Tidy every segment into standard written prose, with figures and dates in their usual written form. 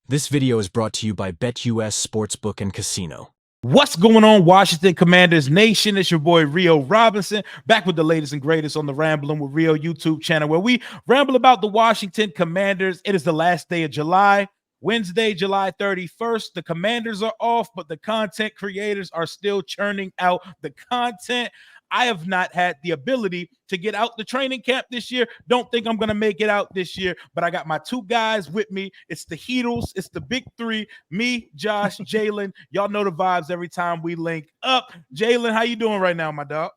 This video is brought to you by BetUS Sportsbook and Casino. What's going on, Washington Commanders Nation? It's your boy Rio Robinson, back with the latest and greatest on the Rambling with Rio YouTube channel, where we ramble about the Washington Commanders. It is the last day of July, Wednesday, July 31st. The Commanders are off, but the content creators are still churning out the content. I have not had the ability to get out the training camp this year. Don't think I'm going to make it out this year, but I got my two guys with me. It's the Heatles. It's the big three, me, Josh, Jaylen. Y'all know the vibes every time we link up. Jaylen, how you doing right now, my dog?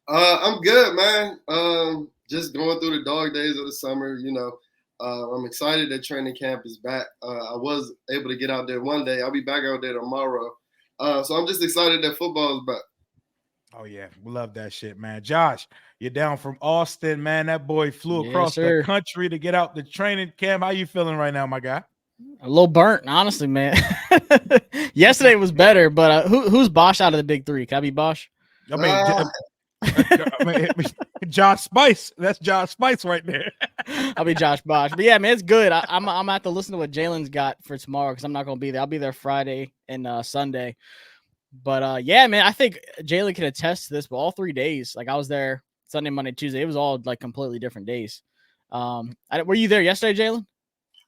I'm good, man. Just going through the dog days of the summer, I'm excited that training camp is back. I was able to get out there one day. I'll be back out there tomorrow. So I'm just excited that football is back. Oh, yeah. We love that shit, man. Josh, you're down from Austin, man. That boy flew across the country to get out the training camp. How you feeling right now, my guy? A little burnt, honestly, man. Yesterday was better, but who's Bosch out of the big three? Can I be Bosch? I mean, Josh Spice. That's Josh Spice right there. I'll be Josh Bosch. But, yeah, man, it's good. I'm going to have to listen to what Jaylen's got for tomorrow because I'm not going to be there. I'll be there Friday and Sunday. But, yeah, man, I think Jaylen can attest to this, but all 3 days, like I was there Sunday, Monday, Tuesday. It was all like completely different days. Were you there yesterday, Jaylen?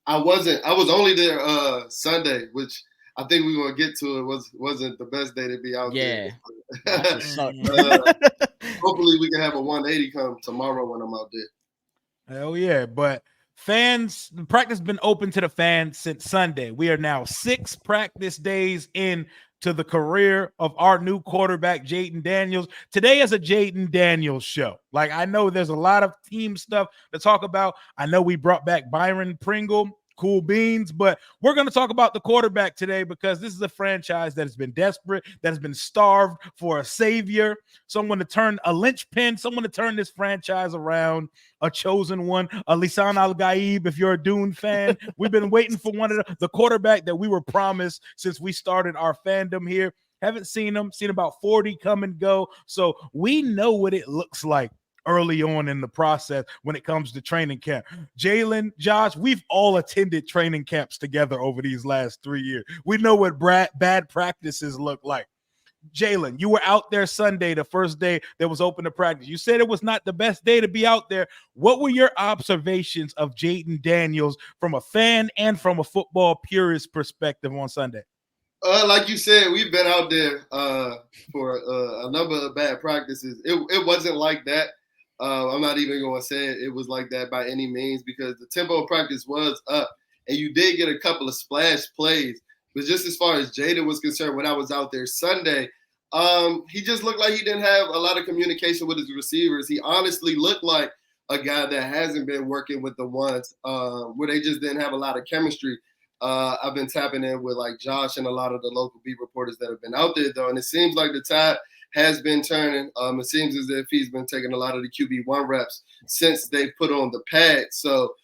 I wasn't. I was only there Sunday, which I think we're going to get to. It wasn't the best day to be out there. Hopefully we can have a 180 come tomorrow when I'm out there. Hell yeah. But fans, the practice has been open to the fans since Sunday. We are now 6 practice days in to the career of our new quarterback, Jayden Daniels. Today is a Jayden Daniels show. Like, I know there's a lot of team stuff to talk about. I know we brought back Byron Pringle, cool beans, but we're going to talk about the quarterback today because this is a franchise that has been desperate, that has been starved for a savior, someone to turn a linchpin, someone to turn this franchise around, a chosen one, a Lisan Al-Gaib. If you're a Dune fan, we've been waiting for one of the quarterback that we were promised since we started our fandom here. Haven't seen him, seen about 40 come and go. So we know what it looks like early on in the process when it comes to training camp. Jaylen, Josh, we've all attended training camps together over these last 3 years. We know what bad practices look like. Jaylen, you were out there Sunday, the first day that was open to practice. You said it was not the best day to be out there. What were your observations of Jayden Daniels from a fan and from a football purist perspective on Sunday? Like you said, we've been out there for a number of bad practices. It wasn't like that. I'm not even going to say it was like that by any means because the tempo of practice was up and you did get a couple of splash plays. But just as far as Jayden was concerned, when I was out there Sunday, he just looked like he didn't have a lot of communication with his receivers. He honestly looked like a guy that hasn't been working with the ones where they just didn't have a lot of chemistry. I've been tapping in with like Josh and a lot of the local beat reporters that have been out there, though, and it seems like the tide has been turning. It seems as if he's been taking a lot of the QB1 reps since they put on the pad. So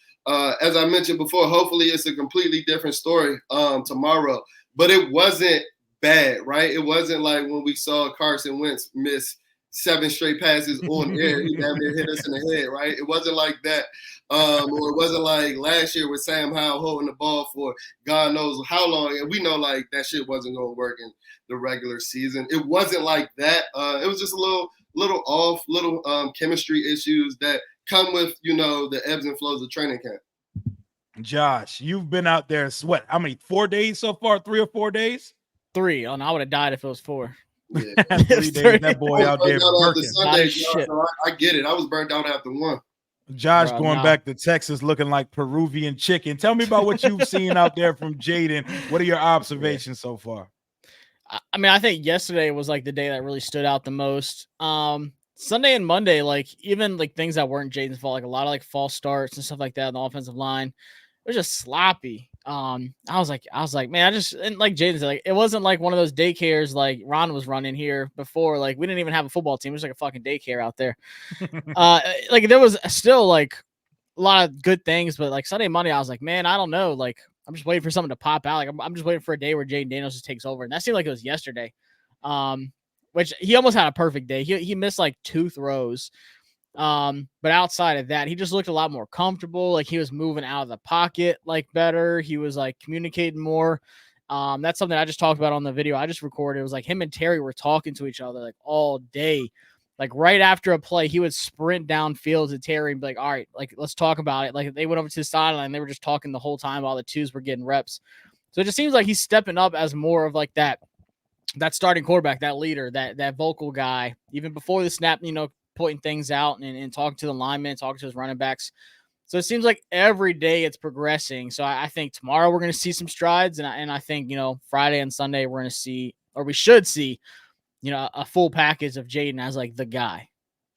as I mentioned before, hopefully it's a completely different story tomorrow. But it wasn't bad, right? It wasn't like when we saw Carson Wentz miss 7 straight passes on air. He damn near hit us in the head, right? It wasn't like that. Or it wasn't like last year with Sam Howell holding the ball for God knows how long. And we know like that shit wasn't going to work in the regular season. It wasn't like that. It was just a little off, little chemistry issues that come with, the ebbs and flows of training camp. Josh, you've been out there, what, how many, 4 days so far? 3 or 4 days? 3. Oh, no, I would have died if it was 4. Yeah. 3 days, that boy out there working. Sunday, so I get it. I was burnt out after 1. Josh going back to Texas looking like Peruvian chicken. Tell me about what you've seen out there from Jayden. What are your observations so far? I mean, I think yesterday was like the day that really stood out the most. Sunday and Monday, like even like things that weren't Jayden's fault, like a lot of like false starts and stuff like that on the offensive line. It was just sloppy. I was like, man, and like Jayden said, like it wasn't like one of those daycares like Ron was running here before. Like we didn't even have a football team. It was like a fucking daycare out there. Like there was still like a lot of good things, but like Sunday, Monday, I was like, man, I don't know. Like I'm just waiting for something to pop out. Like I'm just waiting for a day where Jayden Daniels just takes over, and that seemed like it was yesterday. Which he almost had a perfect day. He missed like 2 throws. But outside of that, he just looked a lot more comfortable. Like he was moving out of the pocket like better. He was like communicating more. That's something I just talked about on the video I just recorded. It was like him and Terry were talking to each other like all day. Like right after a play, he would sprint downfield to Terry and be like, all right, like let's talk about it. Like they went over to the sideline and they were just talking the whole time while the twos were getting reps. So it just seems like he's stepping up as more of like that starting quarterback, that leader, that vocal guy, even before the snap, pointing things out and talking to the linemen, talking to his running backs. So it seems like every day it's progressing. So I think tomorrow we're going to see some strides. And I think, Friday and Sunday we're going to see, or we should see, a full package of Jayden as like the guy.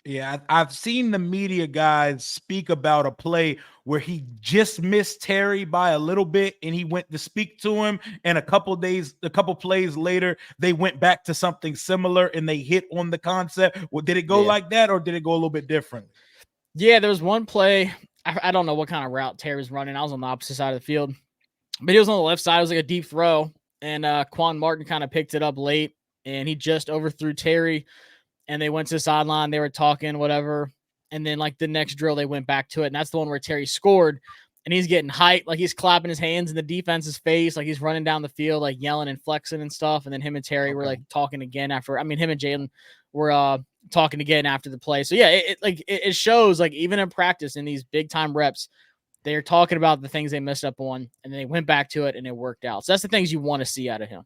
Yeah, I've seen the media guys speak about a play where he just missed Terry by a little bit and he went to speak to him. And a couple plays later, they went back to something similar and they hit on the concept. Well, did it go like that or did it go a little bit different? Yeah, there was one play. I don't know what kind of route Terry was running. I was on the opposite side of the field, but he was on the left side. It was like a deep throw. And Quan Martin kind of picked it up late and he just overthrew Terry. And they went to the sideline. They were talking, whatever. And then, like, the next drill, they went back to it. And that's the one where Terry scored. And he's getting hyped. Like, he's clapping his hands in the defense's face. Like, he's running down the field, like, yelling and flexing and stuff. And then him and Terry were, like, talking again after. I mean, him and Jayden were talking again after the play. So, yeah, it shows, like, even in practice in these big-time reps, they're talking about the things they messed up on. And then they went back to it, and it worked out. So that's the things you want to see out of him.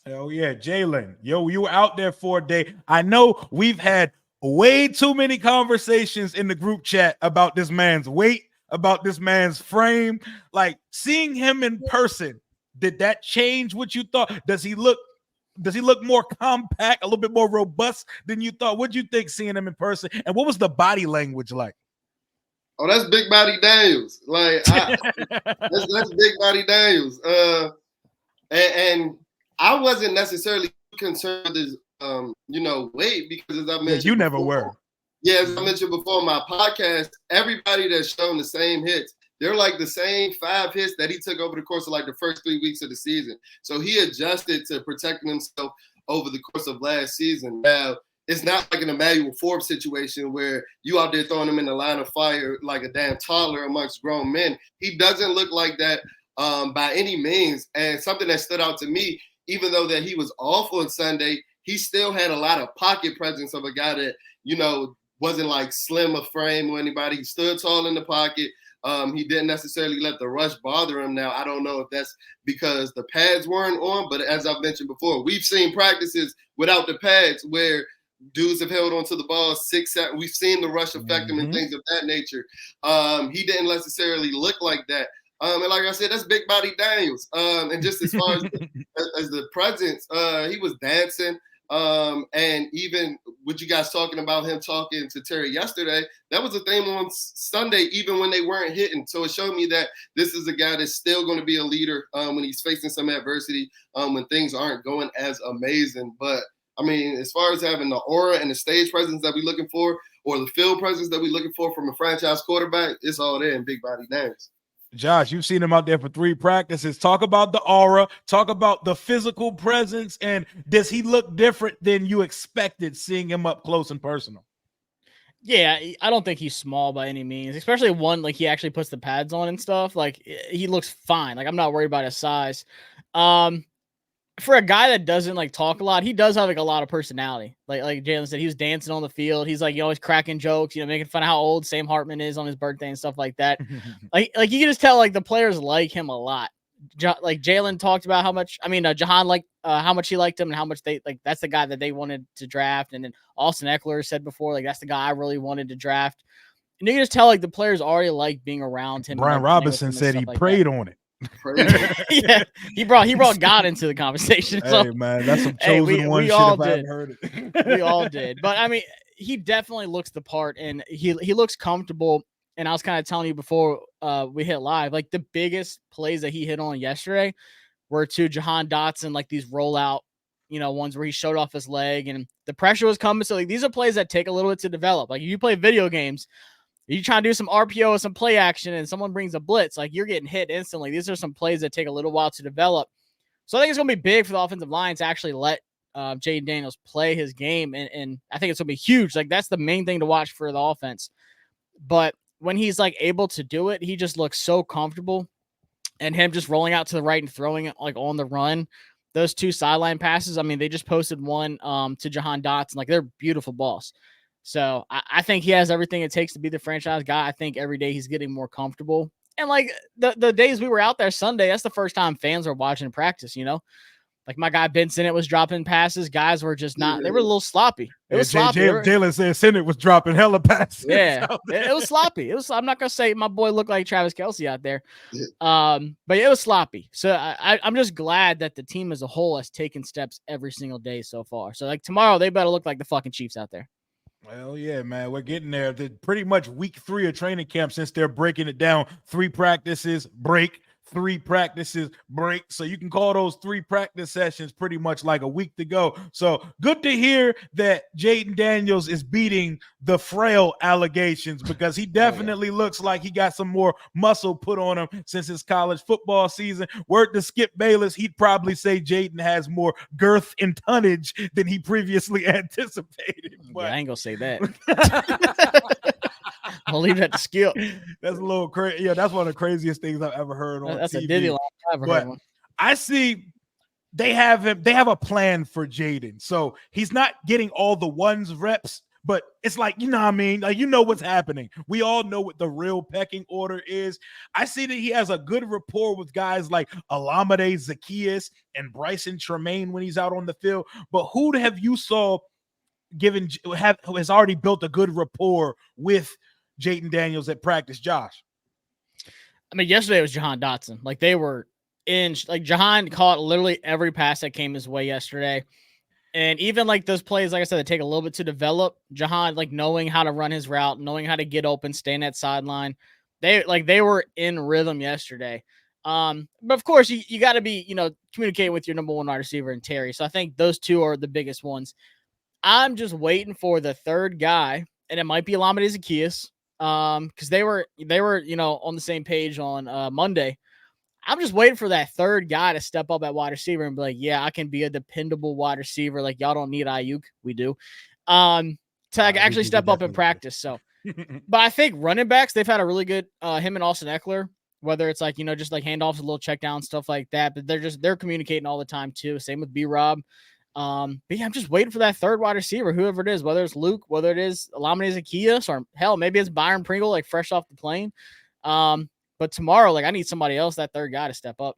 Hell yeah, Jaylen. Yo, you were out there for a day. I know we've had way too many conversations in the group chat about this man's weight, about this man's frame. Like seeing him in person, did that change what you thought? Does he look more compact, a little bit more robust than you thought? What'd you think seeing him in person? And what was the body language like? Oh, that's Big Body Daniels. Like that's Big Body Daniels. And I wasn't necessarily concerned with his, weight because as I mentioned, you never were. Yeah, as I mentioned before on my podcast, everybody that's shown the same hits, they're like the same 5 hits that he took over the course of like the first 3 weeks of the season. So he adjusted to protecting himself over the course of last season. Now, it's not like an Emmanuel Forbes situation where you out there throwing him in the line of fire like a damn toddler amongst grown men. He doesn't look like that by any means. And something that stood out to me, even though that he was awful on Sunday, he still had a lot of pocket presence of a guy that, wasn't like slim a frame or anybody. He stood tall in the pocket. He didn't necessarily let the rush bother him. Now, I don't know if that's because the pads weren't on, but as I've mentioned before, we've seen practices without the pads where dudes have held onto the ball 6, 7. We've seen the rush affect him and things of that nature. He didn't necessarily look like that. And like I said, that's Big Body Daniels. And just as far as the presence, he was dancing. And even with you guys talking about him talking to Terry yesterday, that was a thing on Sunday, even when they weren't hitting. So it showed me that this is a guy that's still going to be a leader when he's facing some adversity, when things aren't going as amazing. But I mean, as far as having the aura and the stage presence that we're looking for, or the field presence that we're looking for from a franchise quarterback, it's all there in Big Body Daniels. Josh, you've seen him out there for 3 practices. Talk about the aura, talk about the physical presence, and does he look different than you expected seeing him up close and personal? Yeah, I don't think he's small by any means, especially one, like he actually puts the pads on and stuff. Like he looks fine. Like I'm not worried about his size. For a guy that doesn't like talk a lot, he does have like a lot of personality. Like Jaylen said, he was dancing on the field. He's like, always cracking jokes, making fun of how old Sam Hartman is on his birthday and stuff like that. like you can just tell like the players like him a lot. Like Jaylen talked about Jahan liked how much he liked him and how much they like. That's the guy that they wanted to draft. And then Austin Eckler said before, like that's the guy I really wanted to draft. And you can just tell like the players already like being around him. Brian Robinson said he prayed on it. Yeah, he brought God into the conversation. So, hey man, that's some chosen one we shit all if I did. haven't heard it. We all did. But I mean, he definitely looks the part and he looks comfortable. And I was kind of telling you before we hit live, like the biggest plays that he hit on yesterday were to Jahan Dotson, like these rollout, ones where he showed off his leg and the pressure was coming. So like these are plays that take a little bit to develop. Like you play video games, you try to do some RPO or some play action and someone brings a blitz, like you're getting hit instantly. These are some plays that take a little while to develop. So I think it's going to be big for the offensive line to actually let Jayden Daniels play his game, and I think it's gonna be huge. Like that's the main thing to watch for the offense. But when he's like able to do it, he just looks so comfortable. And him just rolling out to the right and throwing it like on the run. Those 2 sideline passes, I mean, they just posted one to Jahan Dotson. Like they're beautiful balls. So I think he has everything it takes to be the franchise guy. I think every day he's getting more comfortable. And like the days we were out there Sunday, that's the first time fans were watching practice, you know? Like my guy Ben Sinnott was dropping passes. Guys were just not. They were a little sloppy. It was sloppy. Jalen said Sinnott was dropping hella passes. Yeah, it was sloppy. It was. I'm not gonna say my boy looked like Travis Kelce out there, but it was sloppy. So I'm just glad that the team as a whole has taken steps every single day so far. So like tomorrow, they better look like the fucking Chiefs out there. Well, yeah, man, we're getting there. They're pretty much week 3 of training camp since they're breaking it down. 3 practices, break. 3 practices, break. So you can call those 3 practice sessions pretty much like a week to go. So good to hear that Jayden Daniels is beating the frail allegations, because he definitely looks like he got some more muscle put on him since his college football season. Word to Skip Bayless, he'd probably say Jayden has more girth and tonnage than he previously anticipated. But yeah, I ain't gonna say that. I'll leave that to Skip. That's a little crazy. Yeah, that's one of the craziest things I've ever heard on That's TV. a Diddy line. I've ever heard one. I see they have a plan for Jayden. So he's not getting all the ones reps, but it's like, you know what I mean? Like, you know what's happening. We all know what the real pecking order is. I see that he has a good rapport with guys like Olamide Zaccheaus and Bryson Tremaine when he's out on the field. But who have you saw has already built a good rapport with Jayden Daniels at practice, Josh? I mean, yesterday it was Jahan Dotson. Like they were like Jahan caught literally every pass that came his way yesterday. And even like those plays, like I said, that take a little bit to develop. Jahan, like knowing how to run his route, knowing how to get open, stay in that sideline. They were in rhythm yesterday. But of course you got to be, communicating with your number 1 wide receiver and Terry. So I think those 2 are the biggest ones. I'm just waiting for the third guy, and it might be Olamide Zaccheaus. Because they were, on the same page on Monday. I'm just waiting for that third guy to step up at wide receiver and be like, yeah, I can be a dependable wide receiver. Like y'all don't need Ayuk. We do. To actually step up in practice. So, but I think running backs, they've had a really good, him and Austin Eckler, whether it's like, just like handoffs, a little check down, stuff like that, but they're communicating all the time too. Same with B-Rob. But yeah, I'm just waiting for that third wide receiver, whoever it is, whether it's Luke, whether it is Olamide Zaccheaus, or hell, maybe it's Byron Pringle, like fresh off the plane. But tomorrow, like I need somebody else, that third guy, to step up.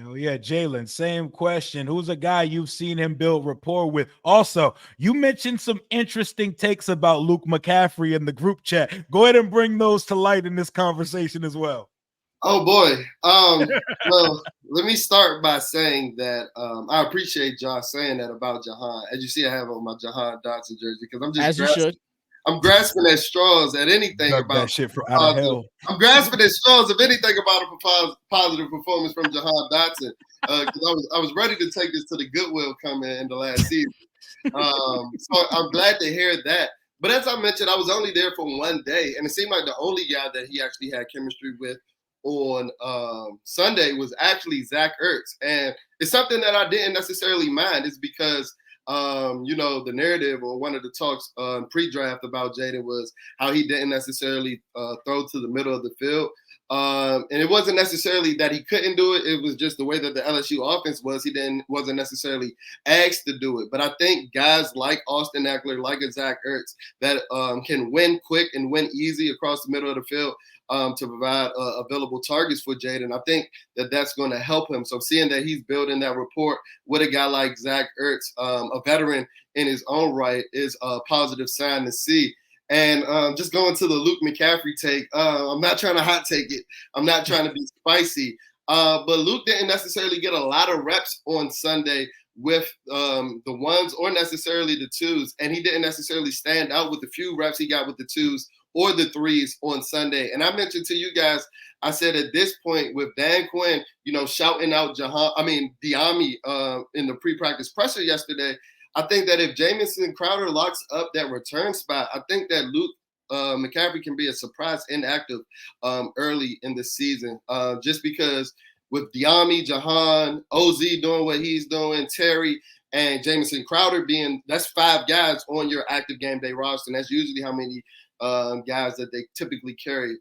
Oh, yeah, Jalen, same question. Who's a guy you've seen him build rapport with? Also, you mentioned some interesting takes about Luke McCaffrey in the group chat. Go ahead and bring those to light in this conversation as well. Oh, boy. Well, let me start by saying that I appreciate Josh saying that about Jahan. As you see, I have on my Jahan Dotson jersey because I'm just I'm grasping at straws at anything about that shit for out of hell. I'm grasping at straws of anything about a positive performance from Jahan Dotson because I was ready to take this to the Goodwill comment in the last season. So I'm glad to hear that. But as I mentioned, I was only there for one day, and it seemed like the only guy that he actually had chemistry with on Sunday was actually Zach Ertz. And it's something that I didn't necessarily mind. It's because the narrative or one of the talks pre-draft about Jayden was how he didn't necessarily throw to the middle of the field. And it wasn't necessarily that he couldn't do it. It was just the way that the LSU offense was. He wasn't necessarily asked to do it. But I think guys like Austin Eckler, like a Zach Ertz, that can win quick and win easy across the middle of the field to provide available targets for Jayden. I think that that's going to help him. So seeing that he's building that rapport with a guy like Zach Ertz, a veteran in his own right, is a positive sign to see. And just going to the Luke McCaffrey take, I'm not trying to hot take it. I'm not trying to be spicy. But Luke didn't necessarily get a lot of reps on Sunday with the ones or necessarily the twos. And he didn't necessarily stand out with the few reps he got with the twos or the threes on Sunday. And I mentioned to you guys, I said at this point with Dan Quinn, shouting out Diami in the pre-practice presser yesterday, I think that if Jamison Crowder locks up that return spot, I think that Luke McCaffrey can be a surprise inactive early in the season. Just because with Diami, Jahan, OZ doing what he's doing, Terry, and Jamison Crowder that's 5 guys on your active game day roster. And that's usually how many guys that they typically carry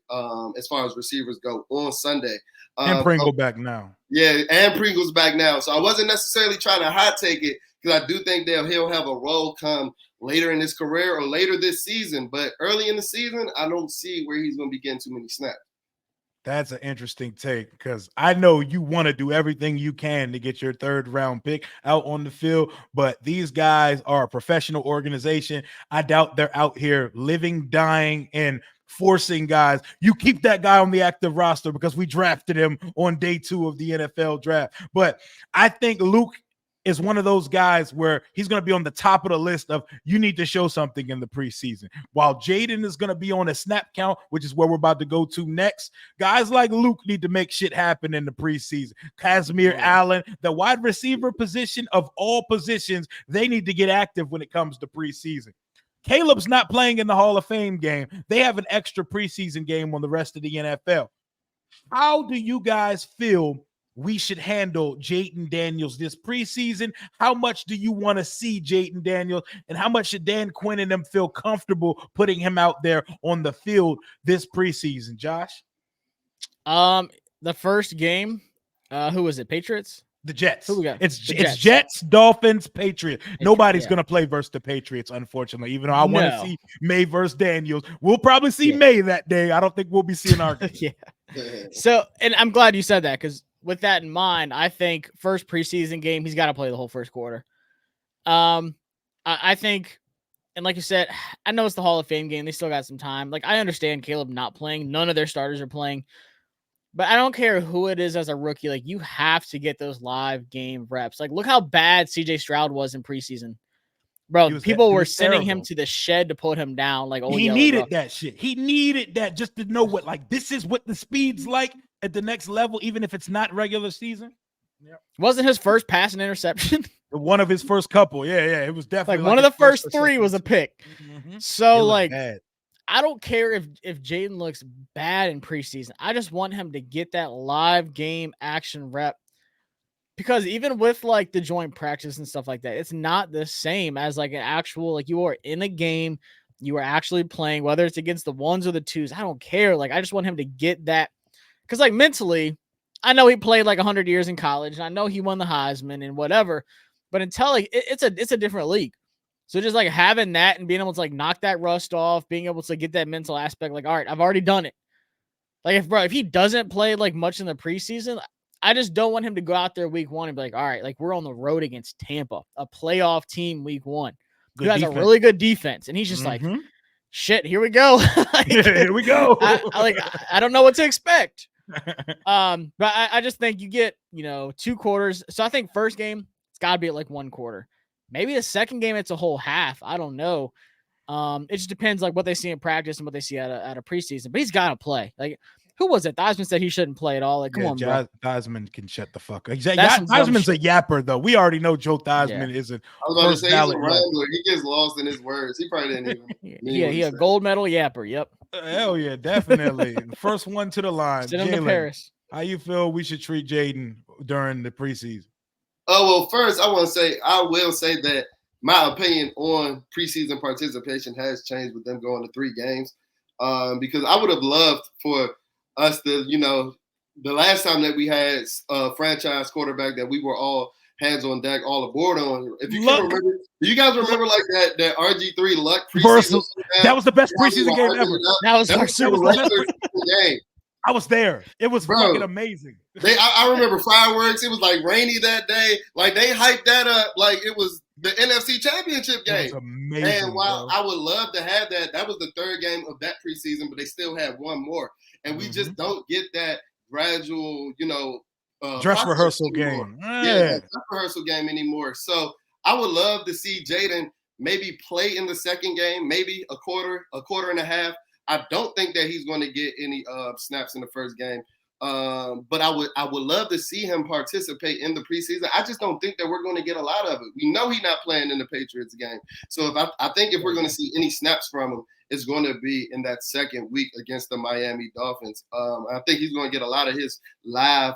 as far as receivers go on Sunday. And Pringle back now. Yeah, and Pringle's back now. So I wasn't necessarily trying to hot take it because I do think he'll have a role come later in his career or later this season. But early in the season, I don't see where he's going to be getting too many snaps. That's an interesting take because I know you want to do everything you can to get your 3rd round pick out on the field, but these guys are a professional organization. I doubt they're out here living, dying, and forcing guys. You keep that guy on the active roster because we drafted him on day 2 of the NFL draft. But I think Luke is one of those guys where he's going to be on the top of the list of you need to show something in the preseason. While Jayden is going to be on a snap count, which is where we're about to go to next, guys like Luke need to make shit happen in the preseason. Casimir Allen, the wide receiver position of all positions, they need to get active when it comes to preseason. Caleb's not playing in the Hall of Fame game. They have an extra preseason game on the rest of the NFL. How do you guys feel we should handle Jayden Daniels this preseason? How much do you want to see Jayden Daniels, and how much should Dan Quinn and them feel comfortable putting him out there on the field this preseason? Josh? The first game, who was it? Patriots? The Jets. Who we got? It's Jets, Dolphins, Patriots. Nobody's going to play versus the Patriots, unfortunately, even though I want to see May versus Daniels. We'll probably see May that day. I don't think we'll be seeing our game. So, and I'm glad you said that because with that in mind, I think first preseason game, he's got to play the whole first quarter. I think, and like you said, I know it's the Hall of Fame game. They still got some time. Like, I understand Caleb not playing. None of their starters are playing. But I don't care who it is as a rookie. Like, you have to get those live game reps. Like, look how bad CJ Stroud was in preseason. Bro, people were sending him to the shed to put him down. Like, he needed that shit. He needed that just to know what, like, this is what the speed's like at the next level, even if it's not regular season. Yeah. Wasn't his first pass an interception? One of his first couple. Yeah. It was definitely like one of the first 3 was a pick. Mm-hmm. So, like, bad. I don't care if Jayden looks bad in preseason. I just want him to get that live game action rep. Because even with like the joint practice and stuff like that, it's not the same as like an actual, like you are in a game, you are actually playing, whether it's against the 1s or the 2s. I don't care. Like, I just want him to get that. Because like mentally, I know he played like 100 years in college, and I know he won the Heisman and whatever. But until like it's a different league. So just like having that and being able to like knock that rust off, being able to get that mental aspect, like, all right, I've already done it. Like if he doesn't play like much in the preseason, I just don't want him to go out there week 1 and be like, all right, like we're on the road against Tampa, a playoff team week 1 who has a really good defense. And he's just like, shit, here we go. Like, here we go. I don't know what to expect. But I just think you get, 2 quarters. So I think first game, it's got to be at like 1 quarter. Maybe the second game, it's a whole half. I don't know. It just depends like what they see in practice and what they see at a preseason. But he's got to play. Like, who was it? Theismann said he shouldn't play at all. Like, come on, bro. Theismann can shut the fuck up. Theismann's a yapper, though. We already know Joe Theismann isn't. I was about to say he's a rambler. He gets lost in his words. He probably didn't even. He a gold medal yapper. Yep. Hell yeah, definitely. First one to the line. Send him to Paris. How you feel we should treat Jayden during the preseason? Oh, well, first I will say that my opinion on preseason participation has changed with them going to 3 games. Because I would have loved for us to, the last time that we had a franchise quarterback that we were all hands on deck, all aboard on. If you can remember, do you guys remember like that RG3 Luck preseason? That was the best preseason game ever. That was the best game. I was there. It was fucking amazing. I remember fireworks. It was like rainy that day. Like they hyped that up like it was the NFC Championship game. It was amazing. And while I would love to have that was the 3rd game of that preseason, but they still had 1 more. And we just don't get that gradual, dress rehearsal game. Dress rehearsal game anymore. So I would love to see Jayden maybe play in the second game, maybe a quarter and a half. I don't think that he's going to get any snaps in the first game. But I would love to see him participate in the preseason. I just don't think that we're going to get a lot of it. We know he's not playing in the Patriots game. So I think if we're going to see any snaps from him, it's going to be in that second week against the Miami Dolphins. I think he's going to get a lot of his live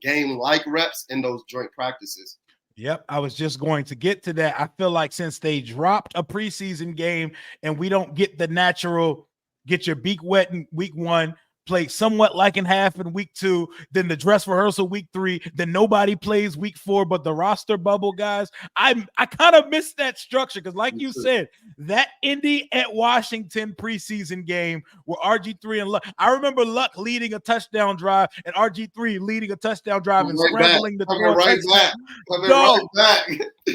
game-like reps in those joint practices. Yep, I was just going to get to that. I feel like since they dropped a preseason game and we don't get the natural get your beak wet in week 1, play somewhat like in half in week 2, then the dress rehearsal week 3, then nobody plays week 4 but the roster bubble guys. I kind of miss that structure because like you said, that Indy at Washington preseason game where RG3 and Luck, I remember Luck leading a touchdown drive and RG3 leading a touchdown drive and scrambling to throw a touchdown. Right back.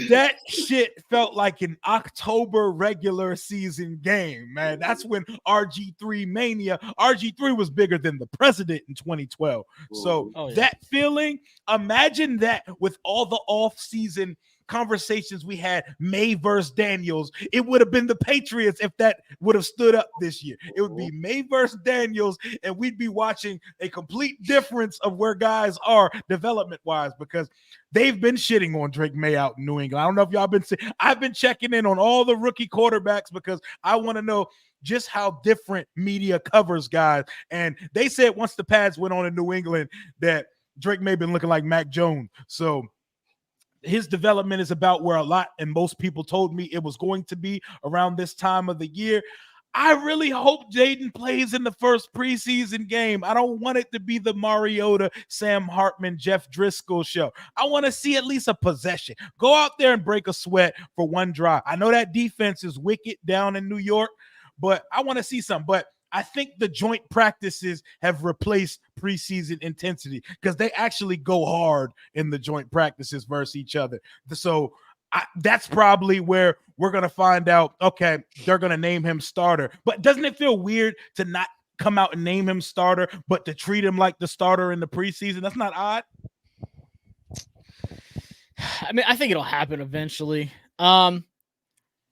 That shit felt like an October regular season game, man. That's when RG3 mania. RG3 was bigger than the president in 2012. So that feeling, imagine that with all the off-season conversations we had, May versus Daniels. It would have been the Patriots if that would have stood up this year. It would be May versus Daniels, and we'd be watching a complete difference of where guys are development-wise because they've been shitting on Drake May out in New England. I don't know if y'all been seeing. I've been checking in on all the rookie quarterbacks because I want to know just how different media covers guys. And they said once the pads went on in New England that Drake May been looking like Mac Jones. So his development is about where a lot and most people told me it was going to be around this time of the year. I really hope Jayden plays in the first preseason game. I don't want it to be the Mariota, Sam Hartman, Jeff Driscoll show. I want to see at least a possession. Go out there and break a sweat for one drive. I know that defense is wicked down in New York, but I want to see something. But I think the joint practices have replaced preseason intensity because they actually go hard in the joint practices versus each other. So that's probably where we're going to find out, okay, they're going to name him starter. But doesn't it feel weird to not come out and name him starter, but to treat him like the starter in the preseason? That's not odd. I mean, I think it'll happen eventually.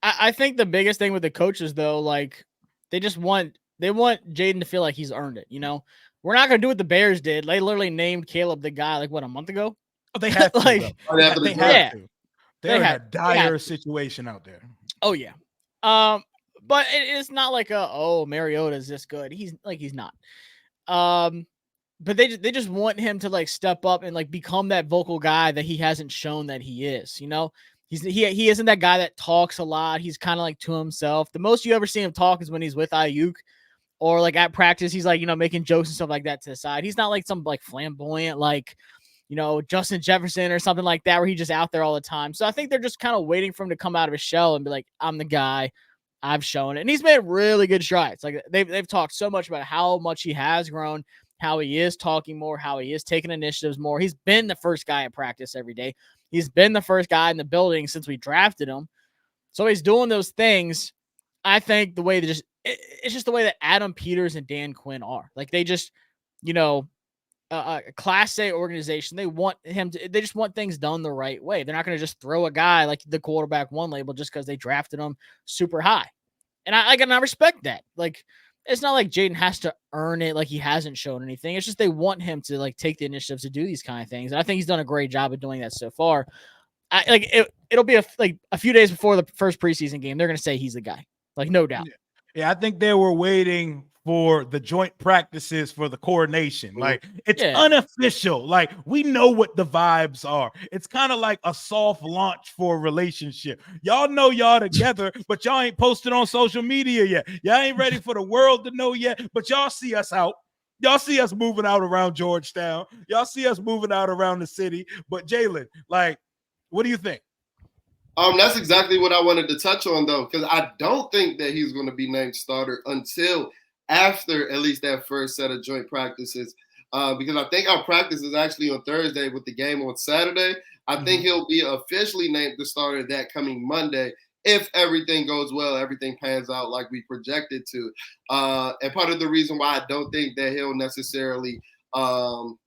I think the biggest thing with the coaches, though, like they want Jayden to feel like he's earned it. You know, we're not going to do what the Bears did. They literally named Caleb the guy, like what, a month ago? Oh, they have to. Right after the draft. They're in a dire situation out there. Oh yeah. But it's not like Mariota is this good. He's not. But they just want him to like step up and like become that vocal guy that he hasn't shown that he is. You know, he isn't that guy that talks a lot. He's kind of like to himself. The most you ever see him talk is when he's with Ayuk or like at practice. He's like, you know, making jokes and stuff like that to the side. He's not like some like flamboyant like, you know, Justin Jefferson or something like that, where he's just out there all the time. So I think they're just kind of waiting for him to come out of his shell and be like, I'm the guy. I've shown it. And he's made really good strides. Like they've talked so much about how much he has grown, how he is talking more, how he is taking initiatives more. He's been the first guy at practice every day. He's been the first guy in the building since we drafted him. So he's doing those things. I think the way it's just the way that Adam Peters and Dan Quinn are. Like they just, you know, a Class A organization. They just want things done the right way. They're not going to just throw a guy like the quarterback one label just because they drafted him super high. And I respect that. Like, it's not like Jayden has to earn it. Like he hasn't shown anything. It's just, they want him to like take the initiative to do these kind of things. And I think he's done a great job of doing that so far. It'll be a few days before the first preseason game. They're going to say he's the guy, like no doubt. Yeah. I think they were waiting for the joint practices for the coronation. Like it's unofficial. Like we know what the vibes are. It's kind of like a soft launch for a relationship. Y'all know y'all together, but y'all ain't posted on social media yet. Y'all ain't ready for the world to know yet, but y'all see us out. Y'all see us moving out around Georgetown. Y'all see us moving out around the city. But Jalen, like, what do you think? That's exactly what I wanted to touch on, though, because I don't think that he's going to be named starter until after at least that first set of joint practices, because I think our practice is actually on Thursday with the game on Saturday. I think he'll be officially named the starter that coming Monday if everything goes well, everything pans out like we projected to. And part of the reason why I don't think that he'll necessarily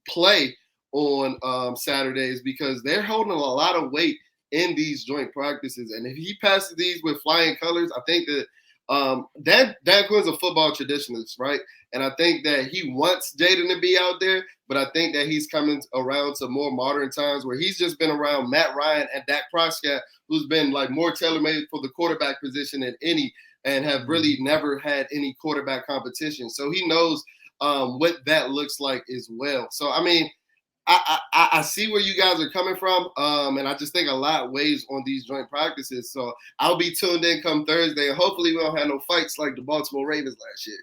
play on Saturdays because they're holding a lot of weight in these joint practices. And if he passes these with flying colors, I think that Dan Quinn's a football traditionalist, right? And I think that he wants Jayden to be out there, but I think that he's coming around to more modern times where he's just been around Matt Ryan and Dak Prescott, who's been like more tailor-made for the quarterback position than any, and have really never had any quarterback competition. So he knows what that looks like as well. So, I mean, I see where you guys are coming from, and I just think a lot weighs on these joint practices. So I'll be tuned in come Thursday, and hopefully we don't have no fights like the Baltimore Ravens last year.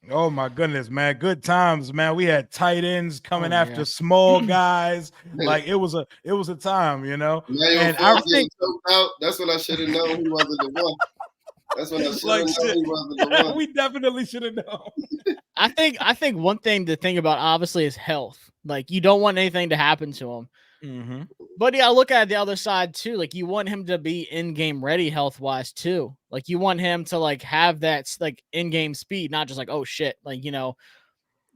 Oh my goodness, man. Good times, man. We had tight ends coming after small guys. Like it was a time, you know. And I think out. That's when I should have known he wasn't the one. That's when I should have known he wasn't the one. We definitely should have known. I think one thing to think about obviously is health. Like you don't want anything to happen to him. Mm-hmm. But yeah, look at the other side too. Like you want him to be in-game ready health-wise too. Like you want him to like have that like in-game speed, not just like, oh shit, like, you know,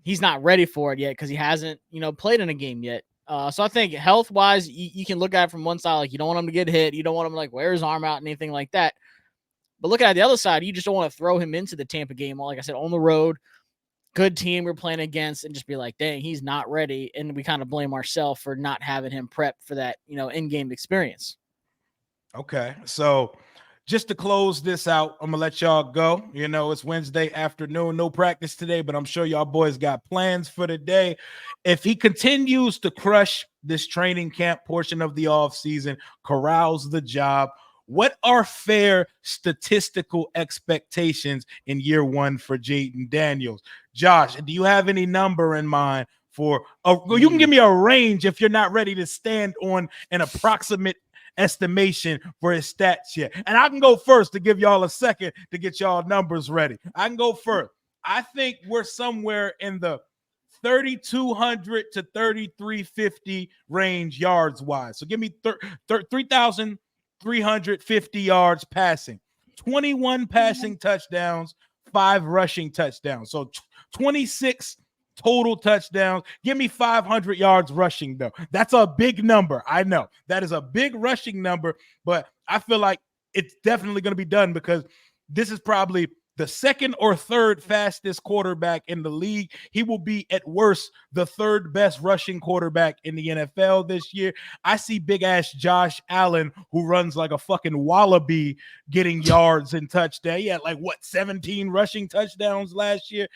he's not ready for it yet because he hasn't, you know, played in a game yet. So I think health-wise, you can look at it from one side, like you don't want him to get hit. You don't want him to like wear his arm out and anything like that. But look at the other side, you just don't want to throw him into the Tampa game, like I said, on the road. Good team we're playing against, and just be like, dang, he's not ready. And we kind of blame ourselves for not having him prepped for that, you know, in-game experience. Okay. So just to close this out, I'm gonna let y'all go. You know, it's Wednesday afternoon, no practice today, but I'm sure y'all boys got plans for the day. If he continues to crush this training camp portion of the offseason, corrals the job, what are fair statistical expectations in year one for Jayden Daniels? Josh, do you have any number in mind for you can give me a range if you're not ready to stand on an approximate estimation for his stats yet. And I can go first to give y'all a second to get y'all numbers ready. I can go first. I think we're somewhere in the 3,200 to 3,350 range yards wise. So give me 3,350 yards passing, 21 passing touchdowns, 5 rushing touchdowns. So 26 total touchdowns. Give me 500 yards rushing, though. That's a big number. I know that is a big rushing number, but I feel like it's definitely going to be done because this is probably the second or third fastest quarterback in the league. He will be at worst the third best rushing quarterback in the NFL this year. I see big ass Josh Allen, who runs like a fucking wallaby, getting yards and touchdown. He had like 17 rushing touchdowns last year.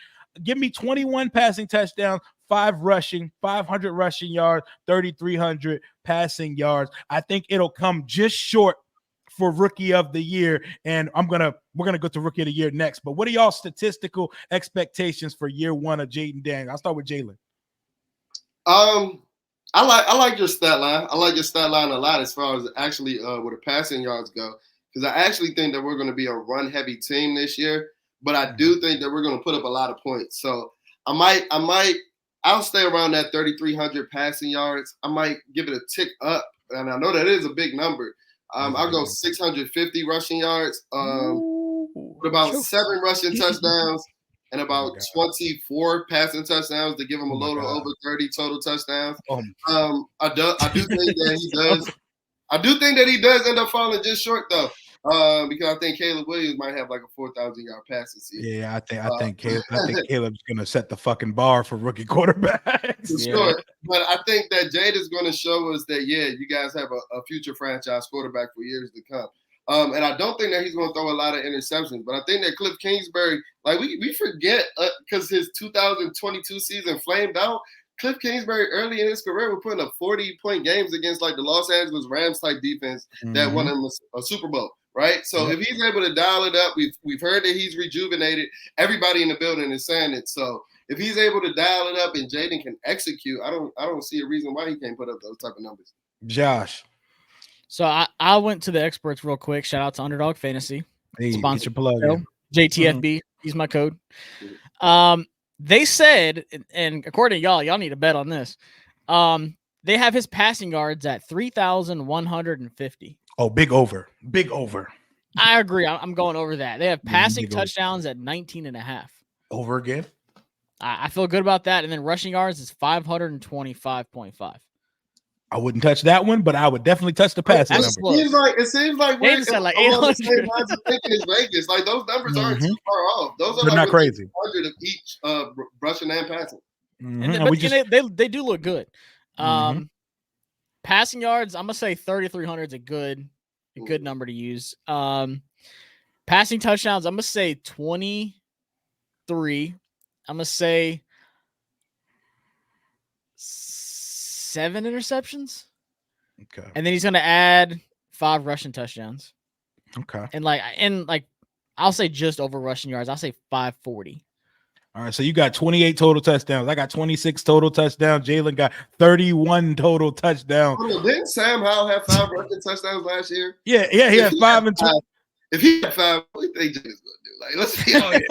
Give me 21 passing touchdowns, 5 rushing, 500 rushing yards, 3,300 passing yards. I think it'll come just short for rookie of the year, and we're gonna go to rookie of the year next. But what are y'all statistical expectations for year one of Jayden Daniels? I'll start with Jalen. I like your stat line. I like your stat line a lot as far as actually where the passing yards go, because I actually think that we're going to be a run heavy team this year. But I do think that we're going to put up a lot of points. So I'll stay around that 3,300 passing yards. I might give it a tick up, and I know that is a big number. I'll go 650 rushing yards, with about 7 rushing touchdowns and about 24 passing touchdowns to give him a little over 30 total touchdowns. I do think that he does. I do think that he does end up falling just short though. Because I think Caleb Williams might have like a 4,000 yard passing season. Yeah, I think Caleb's gonna set the fucking bar for rookie quarterbacks. For sure. But I think that Jade is going to show us that you guys have a future franchise quarterback for years to come. And I don't think that he's going to throw a lot of interceptions, but I think that Cliff Kingsbury, like we forget because his 2022 season flamed out. Cliff Kingsbury early in his career was putting up 40-point games against like the Los Angeles Rams type defense that won him a Super Bowl, right? So if he's able to dial it up, we've heard that he's rejuvenated. Everybody in the building is saying it. So if he's able to dial it up and Jayden can execute, I don't see a reason why he can't put up those type of numbers. Josh. So I went to the experts real quick. Shout out to Underdog Fantasy. Hey, get your plug in. JTFB. Use my code. They said, and according to y'all need to bet on this. They have his passing yards at 3,150. Oh, big over. Big over. I agree. I'm going over that. They have passing touchdowns at 19.5. Over again? I feel good about that. And then rushing yards is 525.5. I wouldn't touch that one, but I would definitely touch the passing number. It seems like we're said like 800. Thinking is Vegas. Like those numbers aren't too far off. Those are They're like not crazy. 100 of each rushing and passing. And they do look good. Passing yards, I'm gonna say 3,300 is a good number to use. Passing touchdowns, I'm gonna say 23. I'm gonna say 7 interceptions. Okay. And then he's going to add 5 rushing touchdowns. Okay. And I'll say just over rushing yards. I'll say 540. All right, so you got 28 total touchdowns. I got 26 total touchdowns. Jalen got 31 total touchdowns. Oh, didn't Sam Howell have 5 rushing touchdowns last year? Yeah, he had 5 and 2. If he had 5, what do you think Jalen's gonna do? Like, let's be honest.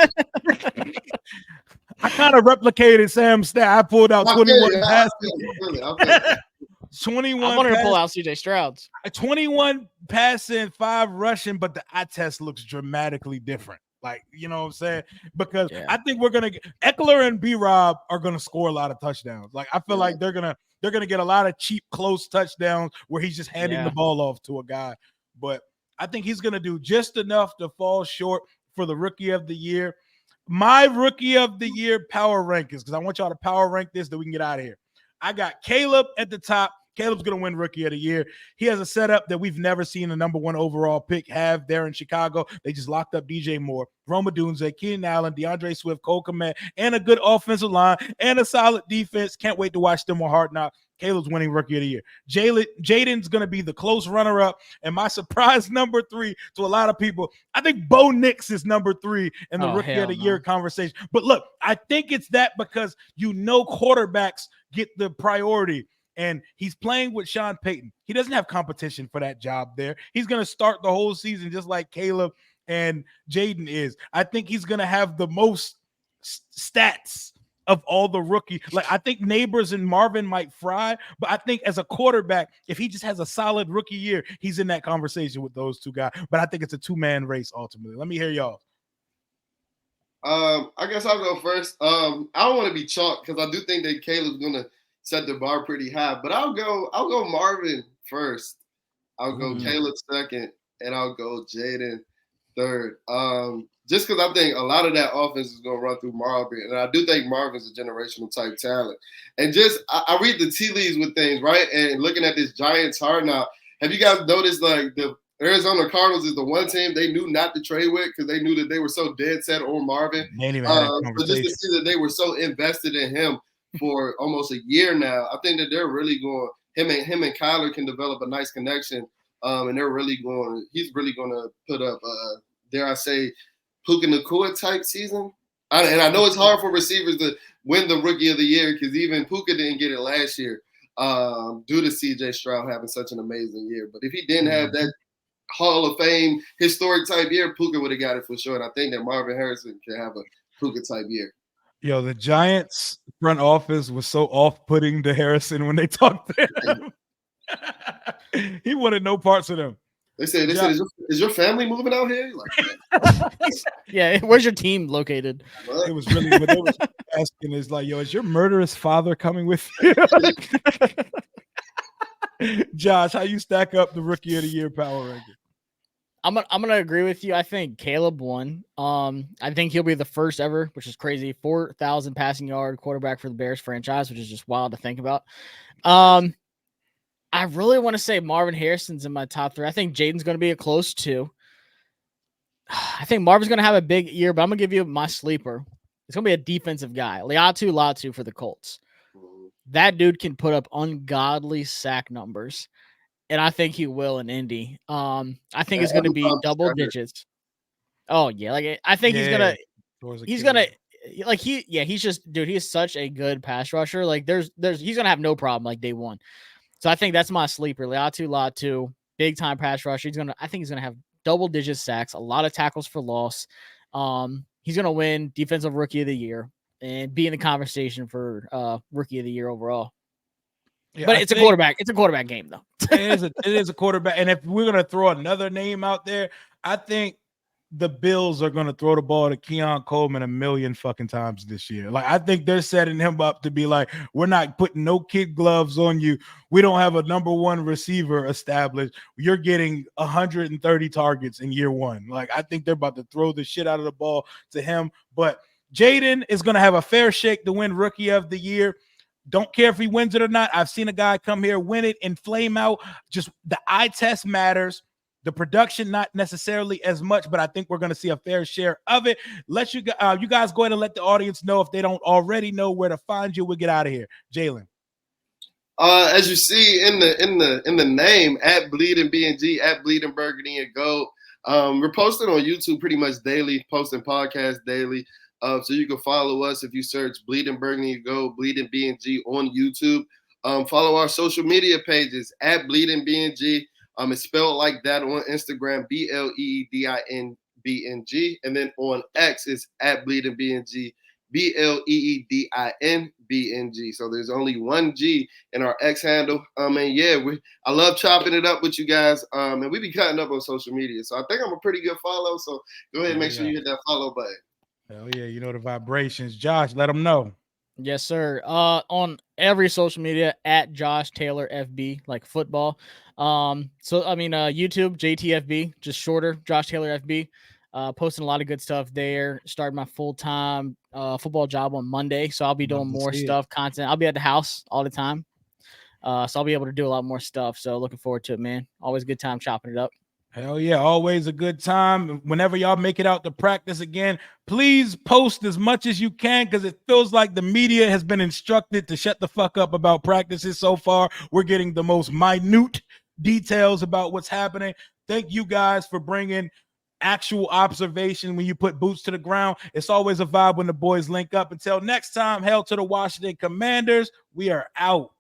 I kind of replicated Sam's stat. I pulled out 21 passes. 21. I wanted to pull out CJ Stroud's. 21 passing, 5 rushing, but the eye test looks dramatically different. Like, you know what I'm saying? Because I think we're gonna get Eckler and B-Rob are gonna score a lot of touchdowns. Like, I feel like they're gonna get a lot of cheap, close touchdowns where he's just handing the ball off to a guy. But I think he's gonna do just enough to fall short for the rookie of the year. My rookie of the year power rankings, because I want y'all to power rank this, that we can get out of here. I got Caleb at the top. Caleb's going to win rookie of the year. He has a setup that we've never seen a number 1 overall pick have there in Chicago. They just locked up DJ Moore, Roma Dunze, Keenan Allen, DeAndre Swift, Cole Kmet, and a good offensive line and a solid defense. Can't wait to watch them on Hard Knock. Caleb's winning rookie of the year. Jayden's going to be the close runner-up. And my surprise number 3 to a lot of people, I think Bo Nix is number 3 in the rookie of the year conversation. But look, I think it's that because quarterbacks get the priority. And he's playing with Sean Payton. He doesn't have competition for that job there. He's going to start the whole season just like Caleb and Jayden is. I think he's going to have the most stats of all the rookie. Like, I think Neighbors and Marvin might fry, but I think as a quarterback, if he just has a solid rookie year, he's in that conversation with those 2 guys. But I think it's a 2-man race ultimately. Let me hear y'all. I guess I'll go first. I don't want to be chalk because I do think that Caleb's going to set the bar pretty high, but I'll go Marvin first. I'll go Caleb second, and I'll go Jayden third. Just because I think a lot of that offense is going to run through Marvin, and I do think Marvin's a generational type talent. And just I read the tea leaves with things, right? And looking at this Giants Hard Knock, have you guys noticed like the Arizona Cardinals is the one team they knew not to trade with because they knew that they were so dead set on Marvin. But just to see that they were so invested in him for almost a year now, I think that they're really going. Him and Kyler can develop a nice connection, and they're really going. He's really going to put up, dare I say, Puka Nacua type season. And I know it's hard for receivers to win the rookie of the year because even Puka didn't get it last year due to CJ Stroud having such an amazing year. But if he didn't have that Hall of Fame historic type year, Puka would have got it for sure. And I think that Marvin Harrison can have a Puka type year. Yo, the Giants front office was so off-putting to Harrison when they talked to him. He wanted no parts of them. They said, is your family moving out here? Like, yeah, where's your team located? It was really what they were asking is like, yo, is your murderous father coming with you? Josh, how you stack up the rookie of the year power ranking? I'm gonna agree with you. I think Caleb won. I think he'll be the first ever, which is crazy, 4,000 passing yard quarterback for the Bears franchise, which is just wild to think about. I really want to say Marvin Harrison's in my top 3. I think Jayden's going to be a close 2. I think Marvin's going to have a big year, but I'm going to give you my sleeper. It's going to be a defensive guy, Latu for the Colts. That dude can put up ungodly sack numbers. And I think he will in Indy. I think it's going to be double digits. Oh yeah, like I think he's just dude. He's such a good pass rusher. Like he's gonna have no problem like day one. So I think that's my sleeper. Latu, big time pass rusher. I think he's gonna have double digit sacks, a lot of tackles for loss. He's gonna win defensive rookie of the year and be in the conversation for rookie of the year overall. Yeah, but it's a quarterback. It's a quarterback game, though. it is a quarterback. And if we're going to throw another name out there, I think the Bills are going to throw the ball to Keon Coleman a million fucking times this year. Like, I think they're setting him up to be like, we're not putting no kid gloves on you. We don't have a number one receiver established. You're getting 130 targets in year one. Like, I think they're about to throw the shit out of the ball to him. But Jayden is going to have a fair shake to win rookie of the year. Don't care if he wins it or not. I've seen a guy come here, win it, and flame out. Just the eye test matters. The production, not necessarily as much, but I think we're going to see a fair share of it. Let you guys go ahead and let the audience know if they don't already know where to find you. We'll get out of here. Jalen. As you see in the name, at Bleeding BNG, at Bleeding Burgundy and Gold. We're posting on YouTube pretty much daily, posting podcasts daily. So you can follow us if you search Bleeding Burgundy and Gold, Bleeding BNG on YouTube. Follow our social media pages at Bleeding BNG. It's spelled like that on Instagram, BLEEDINBNG, and then on X it's at Bleeding BNG, BLEEDINBNG. So there's only one G in our X handle. And yeah, I love chopping it up with you guys. And we be cutting up on social media. So I think I'm a pretty good follow. So go ahead and make sure you hit that follow button. Hell yeah, you know the vibrations. Josh, let them know. Yes, sir. On every social media at Josh Taylor FB, like football. YouTube, JTFB, just shorter, Josh Taylor FB. Posting a lot of good stuff there. Started my full-time football job on Monday, so I'll be doing more stuff, content. I'll be at the house all the time. So I'll be able to do a lot more stuff. So looking forward to it, man. Always a good time chopping it up. Hell yeah, always a good time. Whenever y'all make it out to practice again, please post as much as you can because it feels like the media has been instructed to shut the fuck up about practices so far. We're getting the most minute details about what's happening. Thank you guys for bringing actual observation when you put boots to the ground. It's always a vibe when the boys link up. Until next time, hail to the Washington Commanders. We are out.